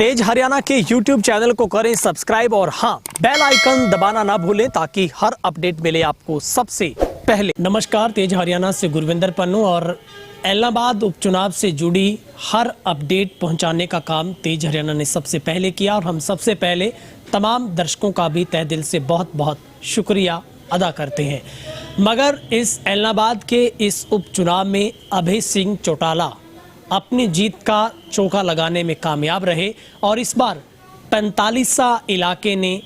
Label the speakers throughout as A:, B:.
A: तेज हरियाणा के YouTube channel को करें सब्सक्राइब और हाँ, बेल आइकन दबाना ना भूलें ताकि हर अपडेट मिले आपको सबसे पहले। नमस्कार, तेज हरियाणा से गुरविंदर पन्नू और इलाहाबाद उपचुनाव से जुड़ी हर अपडेट पहुंचाने का काम तेज हरियाणा ने सबसे पहले किया और हम सबसे पहले तमाम दर्शकों का भी तहे दिल से बहुत बहुत शुक्रिया अदा करते हैं। मगर इस इलाहाबाद के इस उपचुनाव में अभय सिंह चौटाला अपनी जीत का चौका लगाने में कामयाब रहे और इस बार 45 इलाके ने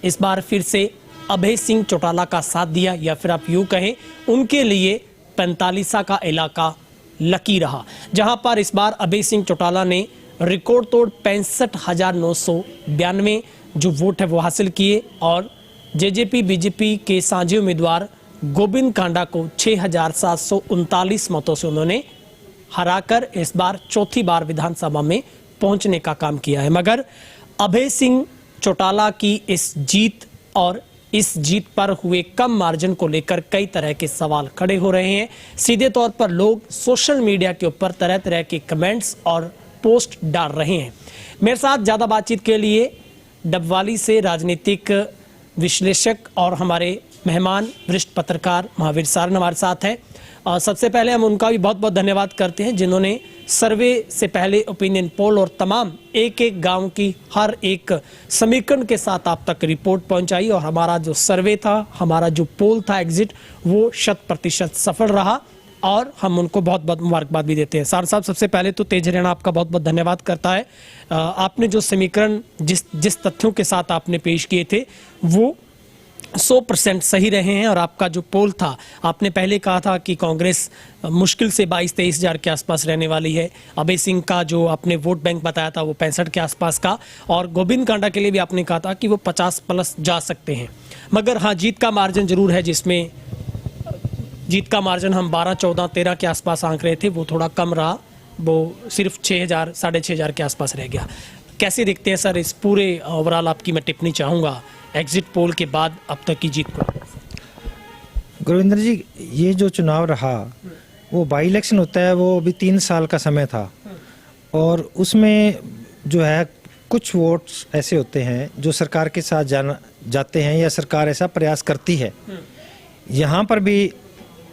A: इस बार फिर से अभय सिंह चौटाला का साथ दिया, या फिर आप यूँ कहें उनके लिए 45 का इलाका लकी रहा, जहां पर इस बार अभय सिंह चौटाला ने रिकॉर्ड तोड़ 65,992 जो वोट है वो हासिल किए और जेजेपी बीजेपी के साझी उम्मीदवार गोविंद कांडा को 6,739 मतों से उन्होंने हराकर इस बार चौथी बार विधानसभा में पहुंचने का काम किया है। मगर अभय सिंह चौटाला की इस जीत और इस जीत पर हुए कम मार्जिन को लेकर कई तरह के सवाल खड़े हो रहे हैं। सीधे तौर पर लोग सोशल मीडिया के ऊपर तरह तरह के कमेंट्स और पोस्ट डाल रहे हैं। मेरे साथ ज़्यादा बातचीत के लिए डबवाली से राजनीतिक विश्लेषक और हमारे मेहमान वरिष्ठ पत्रकार महावीर सारन हमारे साथ हैं। और सबसे पहले हम उनका भी बहुत बहुत धन्यवाद करते हैं जिन्होंने सर्वे से पहले ओपिनियन पोल और तमाम एक एक गांव की हर एक समीकरण के साथ आप तक रिपोर्ट पहुंचाई और हमारा जो सर्वे था, हमारा जो पोल था एग्जिट, वो 100% सफल रहा और हम उनको बहुत बहुत मुबारकबाद भी देते हैं। साहब, सबसे पहले तो तेज हरियाणा आपका बहुत बहुत धन्यवाद करता है। आपने जो समीकरण जिस तथ्यों के साथ आपने पेश किए थे वो 100% सही रहे हैं और आपका जो पोल था, आपने पहले कहा था कि कांग्रेस मुश्किल से 22-23 हज़ार के आसपास रहने वाली है। अभय सिंह का जो आपने वोट बैंक बताया था वो 65 के आसपास का, और गोविंद कांडा के लिए भी आपने कहा था कि वो 50+ जा सकते हैं। मगर हाँ, जीत का मार्जिन जरूर है, जिसमें जीत का मार्जिन हम 12, 14, 13 के आसपास आंक रहे थे, वो थोड़ा कम रहा, वो सिर्फ 6,000, 6,500 के आसपास रह गया। कैसे देखते हैं सर इस पूरे ओवरऑल, आपकी मैं टिप्पणी चाहूँगा एग्जिट पोल के बाद अब तक की जीत को?
B: गुरविंदर जी, ये जो चुनाव रहा वो बाई इलेक्शन होता है, वो अभी 3 साल का समय था और उसमें जो है कुछ वोट्स ऐसे होते हैं जो सरकार के साथ जाते हैं या सरकार ऐसा प्रयास करती है। यहाँ पर भी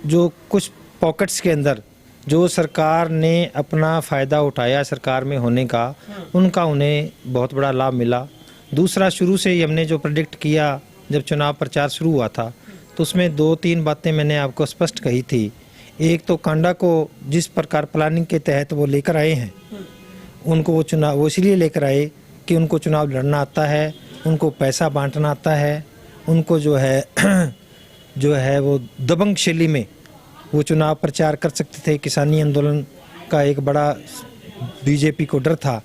B: जो कुछ पॉकेट्स के अंदर जो सरकार ने अपना फ़ायदा उठाया सरकार में होने का, उनका उन्हें बहुत बड़ा लाभ मिला। दूसरा, शुरू से ही हमने जो प्रेडिक्ट किया जब चुनाव प्रचार शुरू हुआ था तो उसमें 2-3 बातें मैंने आपको स्पष्ट कही थी। एक तो कांडा को जिस प्रकार प्लानिंग के तहत वो लेकर आए हैं, उनको वो इसलिए लेकर आए कि उनको चुनाव लड़ना आता है, उनको पैसा बांटना आता है, उनको जो है वो दबंग शैली में वो चुनाव प्रचार कर सकते थे। किसानी आंदोलन का एक बड़ा बीजेपी को डर था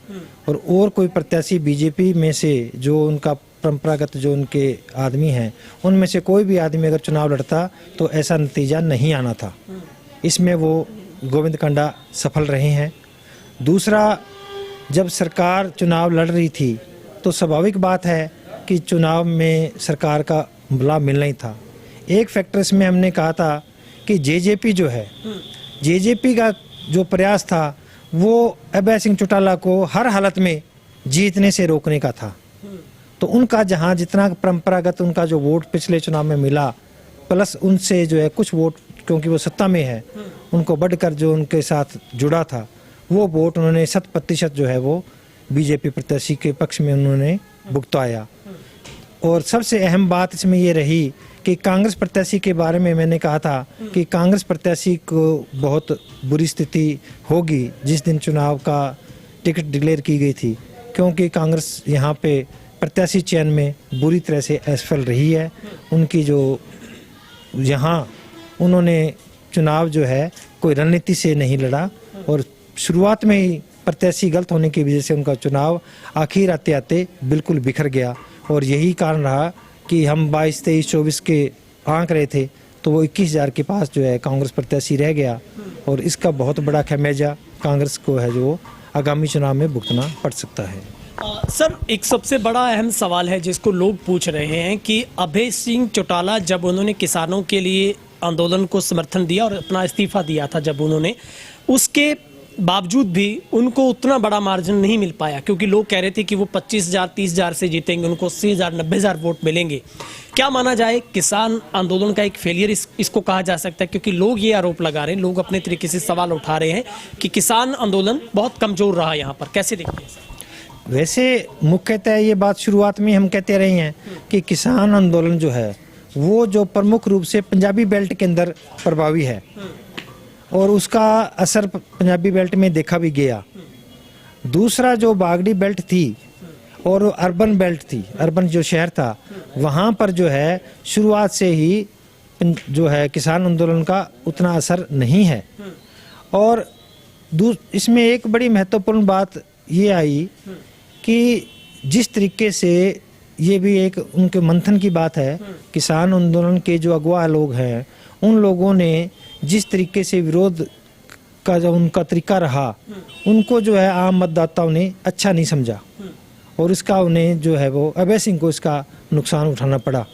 B: और कोई प्रत्याशी बीजेपी में से जो उनका परंपरागत जो उनके आदमी हैं उनमें से कोई भी आदमी अगर चुनाव लड़ता तो ऐसा नतीजा नहीं आना था। इसमें वो गोविंद कांडा सफल रहे हैं। दूसरा, जब सरकार चुनाव लड़ रही थी तो स्वाभाविक बात है कि चुनाव में सरकार का लाभ मिलना ही था। एक फैक्टर इसमें हमने कहा था कि जेजेपी जो है, जेजेपी का जो प्रयास था वो अभय सिंह चौटाला को हर हालत में जीतने से रोकने का था। तो उनका जहां जितना परंपरागत उनका जो वोट पिछले चुनाव में मिला, प्लस उनसे जो है कुछ वोट, क्योंकि वो सत्ता में है, उनको बढ़कर जो उनके साथ जुड़ा था वो वोट उन्होंने 100% जो है वो बीजेपी प्रत्याशी के पक्ष में उन्होंने भुगताया। और सबसे अहम बात इसमें ये रही कि कांग्रेस प्रत्याशी के बारे में मैंने कहा था कि कांग्रेस प्रत्याशी को बहुत बुरी स्थिति होगी जिस दिन चुनाव का टिकट डिक्लेयर की गई थी, क्योंकि कांग्रेस यहाँ पे प्रत्याशी चयन में बुरी तरह से असफल रही है। उनकी जो यहाँ उन्होंने चुनाव जो है कोई रणनीति से नहीं लड़ा और शुरुआत में ही प्रत्याशी गलत होने की वजह से उनका चुनाव आखिर आते आते बिल्कुल बिखर गया। और यही कारण रहा कि हम 22, 23, 24 के आंक रहे थे तो वो 21,000 के पास जो है कांग्रेस प्रत्याशी रह गया और इसका बहुत बड़ा खमियाजा कांग्रेस को है जो आगामी चुनाव में भुगतना पड़ सकता है।
A: सर, एक सबसे बड़ा अहम सवाल है जिसको लोग पूछ रहे हैं कि अभय सिंह चौटाला जब उन्होंने किसानों के लिए आंदोलन को समर्थन दिया और अपना इस्तीफा दिया था, जब उन्होंने उसके बावजूद भी उनको उतना बड़ा मार्जिन नहीं मिल पाया, क्योंकि लोग कह रहे थे कि वो 25,000 30,000 से जीतेंगे, उनको 80,000 90,000 वोट मिलेंगे। क्या माना जाए, किसान आंदोलन का एक फेलियर इसको कहा जा सकता है? क्योंकि लोग ये आरोप लगा रहे हैं, लोग अपने तरीके से सवाल उठा रहे हैं कि किसान आंदोलन बहुत कमजोर रहा यहाँ पर। कैसे देखते हैं?
B: वैसे मुख्यतः ये बात शुरुआत में हम कहते रहे हैं कि किसान आंदोलन जो है वो जो प्रमुख रूप से पंजाबी बेल्ट के अंदर प्रभावी है और उसका असर पंजाबी बेल्ट में देखा भी गया। दूसरा जो बागड़ी बेल्ट थी और अर्बन बेल्ट थी, अर्बन जो शहर था, वहाँ पर जो है शुरुआत से ही जो है किसान आंदोलन का उतना असर नहीं है। और इसमें एक बड़ी महत्वपूर्ण बात ये आई कि जिस तरीके से, ये भी एक उनके मंथन की बात है, किसान आंदोलन के जो अगुवा लोग हैं उन लोगों ने जिस तरीके से विरोध का जो उनका तरीका रहा, उनको जो है आम मतदाताओं ने अच्छा नहीं समझा और इसका उन्हें जो है वो अभय सिंह को इसका नुकसान उठाना पड़ा।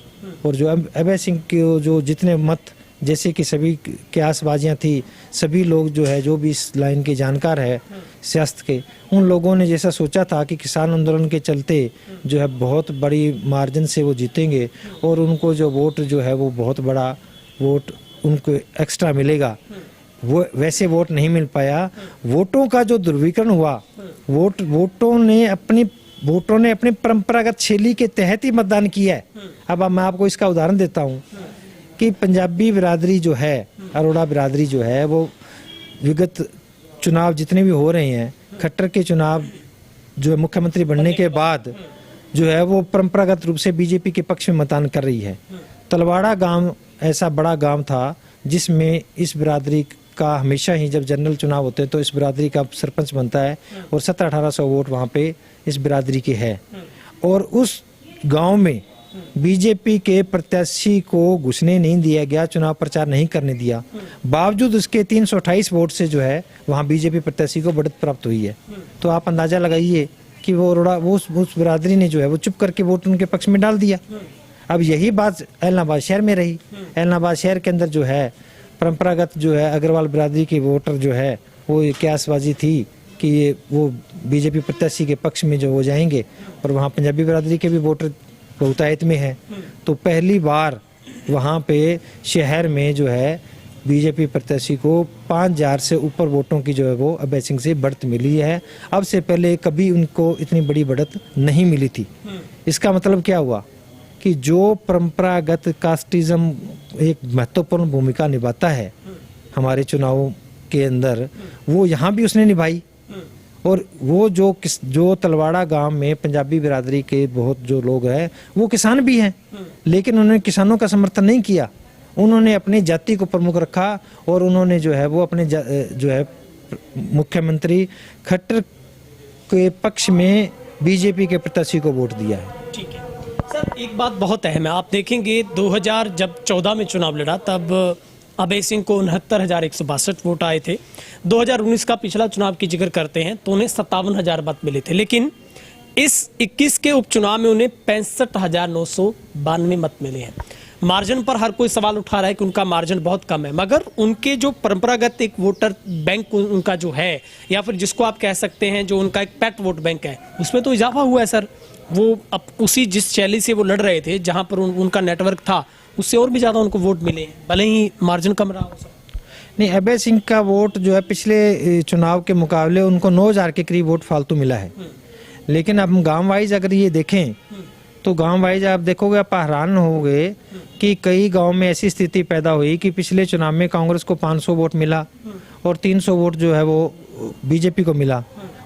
B: और जो अभय सिंह के जो जितने मत, जैसे कि सभी क्यासबाजियाँ थी, सभी लोग जो है जो भी इस लाइन के जानकार है सियासत के, उन लोगों ने जैसा सोचा था कि किसान आंदोलन के चलते जो है बहुत बड़ी मार्जिन से वो जीतेंगे और उनको जो वोट जो है वो बहुत बड़ा वोट उनको एक्स्ट्रा मिलेगा, वो वैसे वोट नहीं मिल पाया। वोटों का जो ध्रुवीकरण हुआ, वोटों ने अपनी परंपरागत शैली के तहत ही मतदान किया है। अब मैं आपको इसका उदाहरण देता हूँ कि पंजाबी बिरादरी जो है, अरोड़ा बिरादरी जो है, वो विगत चुनाव जितने भी हो रहे हैं, खट्टर के चुनाव जो है मुख्यमंत्री बनने के बाद जो है वो परंपरागत रूप से बीजेपी के पक्ष में मतदान कर रही है। तलवाड़ा गांव ऐसा बड़ा गांव था जिसमें इस बिरादरी का हमेशा ही जब जनरल चुनाव होते हैं तो इस बिरादरी का सरपंच बनता है और 1700-1800 वोट वहाँ पे इस बिरादरी के है। और उस गांव में बीजेपी के प्रत्याशी को घुसने नहीं दिया गया, चुनाव प्रचार नहीं करने दिया, बावजूद उसके 328 वोट से जो है वहाँ बीजेपी प्रत्याशी को बढ़त प्राप्त हुई है। तो आप अंदाजा लगाइए कि वो अरोड़ा उस बिरादरी ने जो है वो चुप करके वोट उनके पक्ष में डाल दिया। अब यही बात एलनाबाद शहर में रही। एलनाबाद शहर के अंदर जो है परंपरागत जो है अग्रवाल बिरादरी के वोटर जो है वो क्यासबाजी थी कि ये वो बीजेपी प्रत्याशी के पक्ष में जो हो जाएंगे और वहाँ पंजाबी बिरादरी के भी वोटर बहुतायत में है। तो पहली बार वहाँ पे शहर में जो है बीजेपी प्रत्याशी को 5,000 से ऊपर वोटों की जो है वो अभय सिंह से बढ़त मिली है। अब से पहले कभी उनको इतनी बड़ी बढ़त नहीं मिली थी। इसका मतलब क्या हुआ कि जो परंपरागत कास्टिज्म एक महत्वपूर्ण भूमिका निभाता है हमारे चुनावों के अंदर, वो यहाँ भी उसने निभाई। और वो जो तलवाड़ा गांव में पंजाबी बिरादरी के बहुत जो लोग हैं वो किसान भी हैं, लेकिन उन्होंने किसानों का समर्थन नहीं किया। उन्होंने अपनी जाति को प्रमुख रखा और उन्होंने जो है वो अपने जो है मुख्यमंत्री खट्टर के पक्ष में बीजेपी के प्रत्याशी को वोट दिया है।
A: ठीक है सर, एक बात बहुत अहम है। आप देखेंगे 2014 में चुनाव लड़ा तब अभय सिंह को 69,162 वोट आए थे। 2019 का पिछला चुनाव की जिक्र करते हैं तो उन्हें 57,000 मत मिले थे, लेकिन इस 21 के उपचुनाव में उन्हें 65,992 मत मिले हैं। मार्जिन पर हर कोई सवाल उठा रहा है कि उनका मार्जिन बहुत कम है, मगर उनके जो परंपरागत एक वोटर बैंक उनका जो है, या फिर जिसको आप कह सकते हैं जो उनका एक पेट वोट बैंक है, उसमें तो इजाफा हुआ है सर। वो अब उसी जिस शैली से वो लड़ रहे थे, जहां पर उनका नेटवर्क था, उससे और भी ज्यादा उनको वोट मिले, भले ही मार्जिन कम रहा हो।
B: नहीं, अभय सिंह का वोट जो है पिछले चुनाव के मुकाबले उनको 9,000 के करीब वोट फालतू मिला है। लेकिन अब गांव वाइज अगर ये देखें तो गांव वाइज आप देखोगे, आप हैरान होगे कि कई गांव में ऐसी स्थिति पैदा हुई कि पिछले चुनाव में कांग्रेस को 500 वोट मिला और 300 वोट जो है वो बीजेपी को मिला,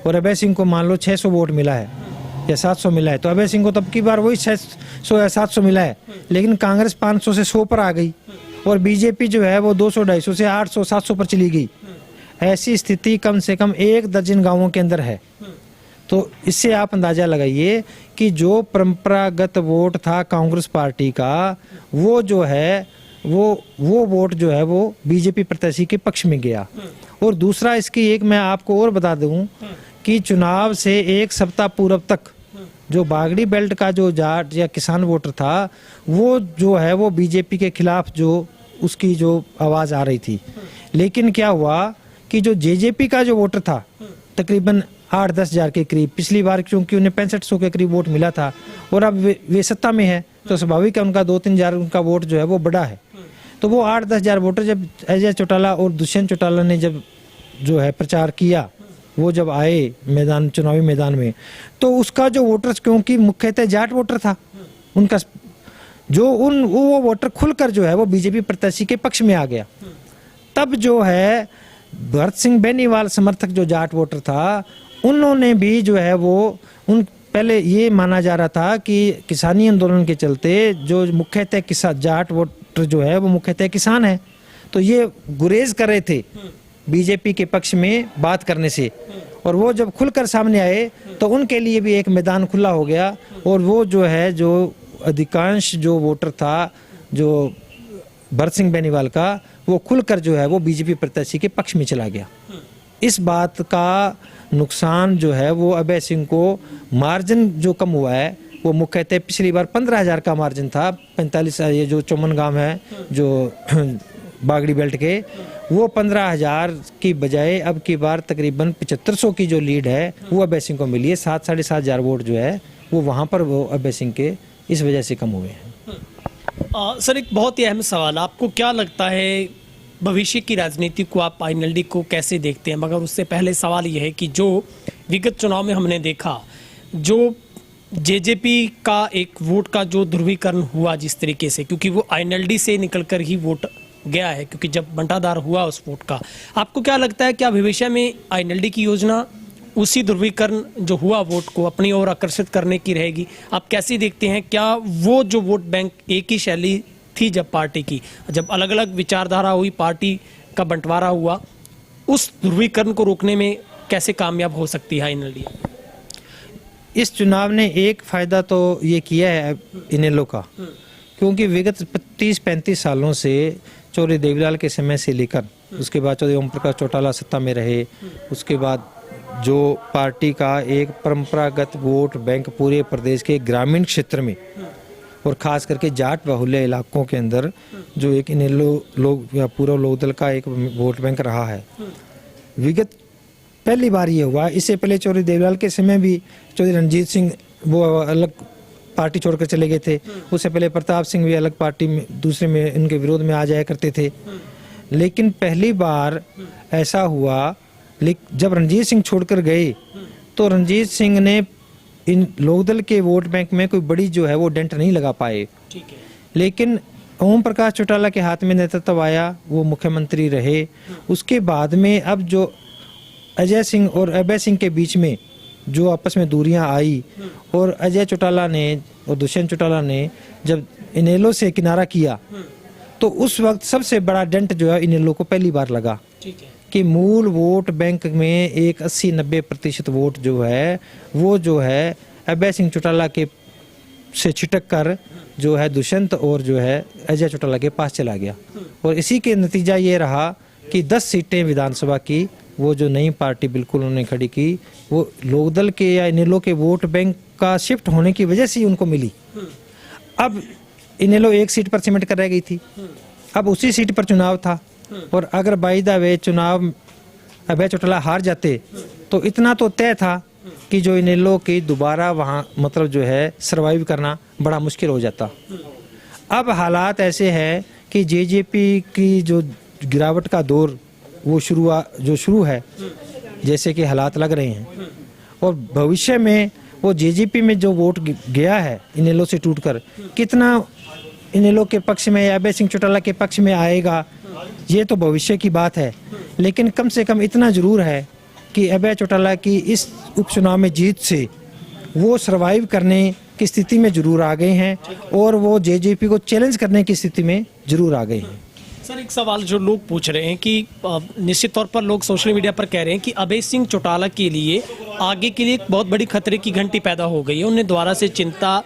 B: और अभय सिंह को मान लो 600 वोट मिला है या 700 मिला है। तो अभय सिंह को तब की बार वही 600 या 700 मिला है, लेकिन कांग्रेस 500 से 100 पर आ गई और बीजेपी जो है वो 200-250 से 800-700 पर चली गई। ऐसी स्थिति कम से कम 1 दर्जन गांवों के अंदर है। तो इससे आप अंदाजा लगाइए कि जो परंपरागत वोट था कांग्रेस पार्टी का, वो जो है वो वोट जो है वो बीजेपी प्रत्याशी के पक्ष में गया। और दूसरा, इसकी एक मैं आपको और बता दूं कि चुनाव से 1 सप्ताह पूर्व तक जो बागड़ी बेल्ट का जो जाट या किसान वोटर था, वो जो है वो बीजेपी के खिलाफ जो उसकी जो आवाज़ आ रही थी। लेकिन क्या हुआ कि जो जेजेपी का जो वोटर था तकरीबन 8-10 हज़ार के करीब, पिछली बार क्योंकि उन्हें 6500 के करीब वोट मिला था और अब वे सत्ता में है तो स्वाभाविक है उनका 2-3 हज़ार उनका वोट जो है वो बड़ा है। तो वो 8-10 हज़ार वोटर जब अजय चौटाला और दुष्यंत चौटाला ने जब जो है प्रचार किया, वो जब आए मैदान, चुनावी मैदान में, तो उसका जो वोटर्स, क्योंकि मुख्यतः जाट वोटर था उनका, जो वो वोटर खुलकर जो है वो बीजेपी प्रत्याशी के पक्ष में आ गया। तब जो है भरत सिंह बेनीवाल समर्थक जो जाट वोटर था, उन्होंने भी जो है वो पहले ये माना जा रहा था कि किसानी आंदोलन के चलते जो मुख्यतः किसान जाट वोटर जो है वो मुख्यतः किसान है, तो ये गुरेज कर रहे थे बीजेपी के पक्ष में बात करने से, और वो जब खुलकर सामने आए तो उनके लिए भी एक मैदान खुला हो गया और वो जो है जो अधिकांश जो वोटर था जो भरत सिंह बेनीवाल का, वो खुलकर जो है वो बीजेपी प्रत्याशी के पक्ष में चला गया। इस बात का नुकसान जो है वो अभय सिंह को, मार्जिन जो कम हुआ है वो मुख्यतः पिछली बार 15,000 का मार्जिन था, 45, ये जो चौमन गांव है जो बागड़ी बेल्ट के, वो 15,000 की बजाय अब की बार तकरीबन 7500 की जो लीड है वो अभय सिंह को मिली है। 7-7.5 हज़ार वोट जो है वो वहाँ पर वो अभय सिंह के इस वजह से कम हुए हैं।
A: सर, एक बहुत ही अहम सवाल, आपको क्या लगता है भविष्य की राजनीति को आप आईएनएलडी को कैसे देखते हैं? मगर उससे पहले सवाल यह है कि जो विगत चुनाव में हमने देखा, जो जेजेपी का एक वोट का जो ध्रुवीकरण हुआ जिस तरीके से, क्योंकि वो आईएनएलडी से निकलकर ही वोट गया है, क्योंकि जब बंटाधार हुआ उस वोट का, आपको क्या लगता है क्या भविष्य में आईएनएलडी की योजना उसी ध्रुवीकरण जो हुआ वोट को अपनी ओर आकर्षित करने की रहेगी? आप कैसे देखते हैं, क्या वो जो वोट बैंक एक ही शैली थी जब पार्टी की, जब अलग अलग विचारधारा हुई, पार्टी का बंटवारा हुआ, उस ध्रुवीकरण को रोकने में कैसे कामयाब हो सकती है आईएनएलडी?
B: इस चुनाव ने एक फायदा तो ये किया है इनेलो का, क्योंकि विगत 30-35 सालों से चौधरी देवीलाल के समय से लेकर उसके बाद चौधरी ओम प्रकाश चौटाला सत्ता में रहे, उसके बाद जो पार्टी का एक परंपरागत वोट बैंक पूरे प्रदेश के ग्रामीण क्षेत्र में और खास करके जाट बाहुल्य इलाकों के अंदर जो एक इनेलो लोग या पूरा लोकदल का एक वोट बैंक रहा है, विगत पहली बार ये हुआ। इससे पहले चौधरी देवीलाल के समय भी चौधरी रणजीत सिंह वो अलग पार्टी छोड़कर चले गए थे, उससे पहले प्रताप सिंह भी अलग पार्टी में दूसरे में इनके विरोध में आ जाया करते थे। लेकिन पहली बार ऐसा हुआ जब रणजीत सिंह छोड़कर गए तो रणजीत सिंह ने इन लोकदल के वोट बैंक में कोई बड़ी जो है वो डेंट नहीं लगा पाए।
A: ठीक है।
B: लेकिन ओम प्रकाश चौटाला के हाथ में नेतृत्व आया, वो मुख्यमंत्री रहे, उसके बाद में अब जो अजय सिंह और अभय सिंह के बीच में जो आपस में दूरियां आई और अजय चौटाला ने और दुष्यंत चौटाला ने जब इनेलो से किनारा किया तो उस वक्त सबसे बड़ा डेंट जो है इनेलो को पहली बार लगा।
A: ठीक है।
B: कि मूल वोट बैंक में एक 80-90% वोट जो है वो जो है अभय सिंह चौटाला के से छिटक कर जो है दुष्यंत और जो है अजय चौटाला के पास चला गया, और इसी के नतीजा ये रहा कि 10 सीटें विधानसभा की वो जो नई पार्टी बिल्कुल उन्होंने खड़ी की वो लोकदल के या इनेलो के वोट बैंक का शिफ्ट होने की वजह से ही उनको मिली। अब इनेलो एक सीट पर सिमट कर रह गई थी, अब उसी सीट पर चुनाव था, और अगर बाई द वे चुनाव अभय चौटाला हार जाते तो इतना तो तय था कि जो इनेलो की दोबारा वहाँ मतलब जो है सरवाइव करना बड़ा मुश्किल हो जाता। अब हालात ऐसे हैं कि जेजेपी की जो गिरावट का दौर वो शुरू है जैसे कि हालात लग रहे हैं, और भविष्य में वो जेजेपी में जो वोट गया है इनेलो से टूटकर कितना इनेलो के पक्ष में या अभय सिंह चौटाला के पक्ष में आएगा ये तो भविष्य की बात है। लेकिन कम से कम इतना जरूर है कि अभय चौटाला की इस उपचुनाव में जीत से वो सरवाइव करने की स्थिति में जरूर आ गए हैं और वो जेजेपी को चैलेंज करने की स्थिति में जरूर आ गए हैं।
A: सर, एक सवाल जो लोग पूछ रहे हैं कि निश्चित तौर पर लोग सोशल मीडिया पर कह रहे हैं कि अभय सिंह चौटाला के लिए आगे के लिए एक बहुत बड़ी खतरे की घंटी पैदा हो गई है, उन्हें दोबारा से चिंता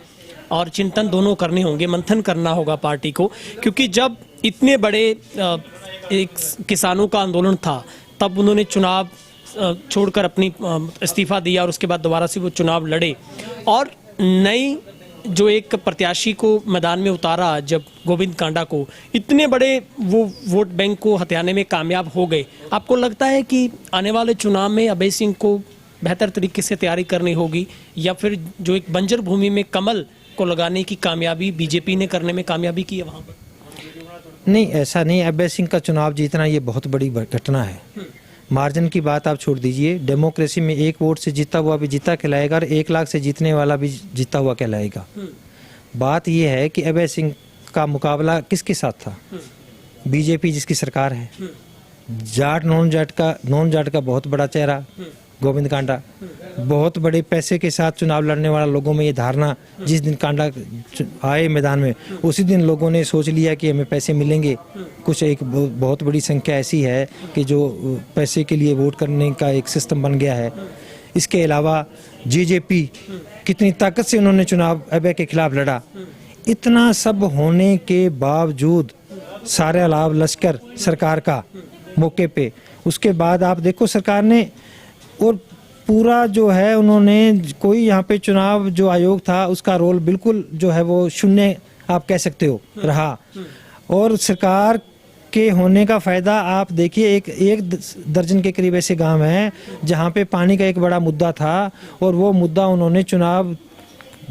A: और चिंतन दोनों करने होंगे, मंथन करना होगा पार्टी को, क्योंकि जब इतने बड़े एक किसानों का आंदोलन था तब उन्होंने चुनाव छोड़कर अपनी इस्तीफा दिया और उसके बाद दोबारा से वो चुनाव लड़े और नई जो एक प्रत्याशी को मैदान में उतारा, जब गोविंद कांडा को, इतने बड़े वो वोट बैंक को हथियाने में कामयाब हो गए, आपको लगता है कि आने वाले चुनाव में अभय सिंह को बेहतर तरीके से तैयारी करनी होगी, या फिर जो एक बंजर भूमि में कमल को लगाने की कामयाबी बीजेपी ने करने में कामयाबी की है वहाँ पर?
B: नहीं, ऐसा नहीं। अभय सिंह का चुनाव जीतना ये बहुत बड़ी घटना है। मार्जिन की बात आप छोड़ दीजिए, डेमोक्रेसी में 1 वोट से जीता हुआ भी जीता कहलाएगा और 1 लाख से जीतने वाला भी जीता हुआ कहलाएगा। बात यह है कि अभय सिंह का मुकाबला किसके साथ था? बीजेपी जिसकी सरकार है। जाट नॉन जाट का बहुत बड़ा चेहरा गोविंद कांडा, बहुत बड़े पैसे के साथ चुनाव लड़ने वाला। लोगों में ये धारणा, जिस दिन कांडा आए मैदान में उसी दिन लोगों ने सोच लिया कि हमें पैसे मिलेंगे। कुछ एक बहुत बड़ी संख्या ऐसी है कि जो पैसे के लिए वोट करने का एक सिस्टम बन गया है। इसके अलावा जेजेपी कितनी ताकत से उन्होंने चुनाव अभय के खिलाफ लड़ा। इतना सब होने के बावजूद सारे लाभ लश्कर सरकार का मौके पे, उसके बाद आप देखो सरकार ने और पूरा जो है उन्होंने कोई यहाँ पे चुनाव जो आयोग था उसका रोल बिल्कुल जो है वो शून्य आप कह सकते हो रहा। और सरकार के होने का फायदा आप देखिए, एक दर्जन के करीब ऐसे गांव हैं जहाँ पे पानी का एक बड़ा मुद्दा था और वो मुद्दा उन्होंने चुनाव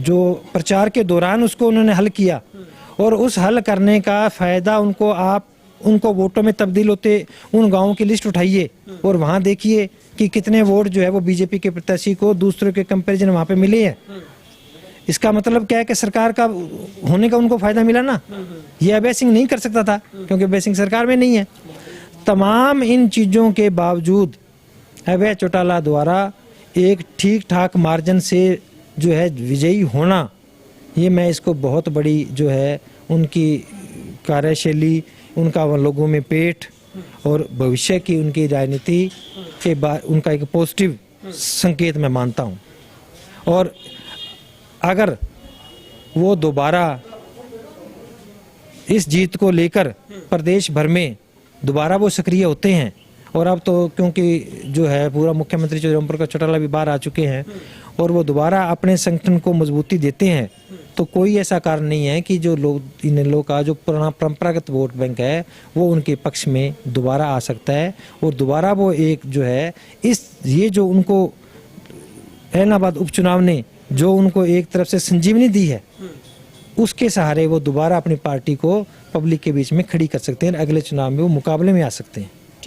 B: जो प्रचार के दौरान उसको उन्होंने हल किया। और उस हल करने का फायदा उनको वोटों में तब्दील होते उन गाँवों की लिस्ट उठाइए और वहाँ देखिए कि कितने वोट जो है वो बीजेपी के प्रत्याशी को दूसरों के कंपैरिजन वहाँ पे मिले हैं। इसका मतलब क्या है कि सरकार का होने का उनको फायदा मिला ना। ये अभय सिंह नहीं कर सकता था क्योंकि अभय सिंह सरकार में नहीं है। तमाम इन चीज़ों के बावजूद अभय चौटाला द्वारा एक ठीक ठाक मार्जिन से जो है विजयी होना, ये मैं इसको बहुत बड़ी जो है उनकी कार्यशैली, उनका लोगों में पेट और भविष्य की उनकी राजनीति के बाद उनका एक पॉजिटिव संकेत मैं मानता हूं। और अगर वो दोबारा इस जीत को लेकर प्रदेश भर में दोबारा वो सक्रिय होते हैं, और अब तो क्योंकि जो है पूरा मुख्यमंत्री चौधरी ओम प्रकाश चौटाला भी बाहर आ चुके हैं और वो दोबारा अपने संगठन को मजबूती देते हैं, तो कोई ऐसा कारण नहीं है कि जो लोग इन लोगों का जो पुराना परंपरागत वोट बैंक है वो उनके पक्ष में दोबारा आ सकता है। और दोबारा वो एक जो है ये जो उनको इलाहाबाद उपचुनाव ने जो उनको एक तरफ से संजीवनी दी है, उसके सहारे वो दोबारा अपनी पार्टी को पब्लिक के बीच में खड़ी कर सकते हैं। अगले चुनाव में वो मुकाबले में आ सकते हैं।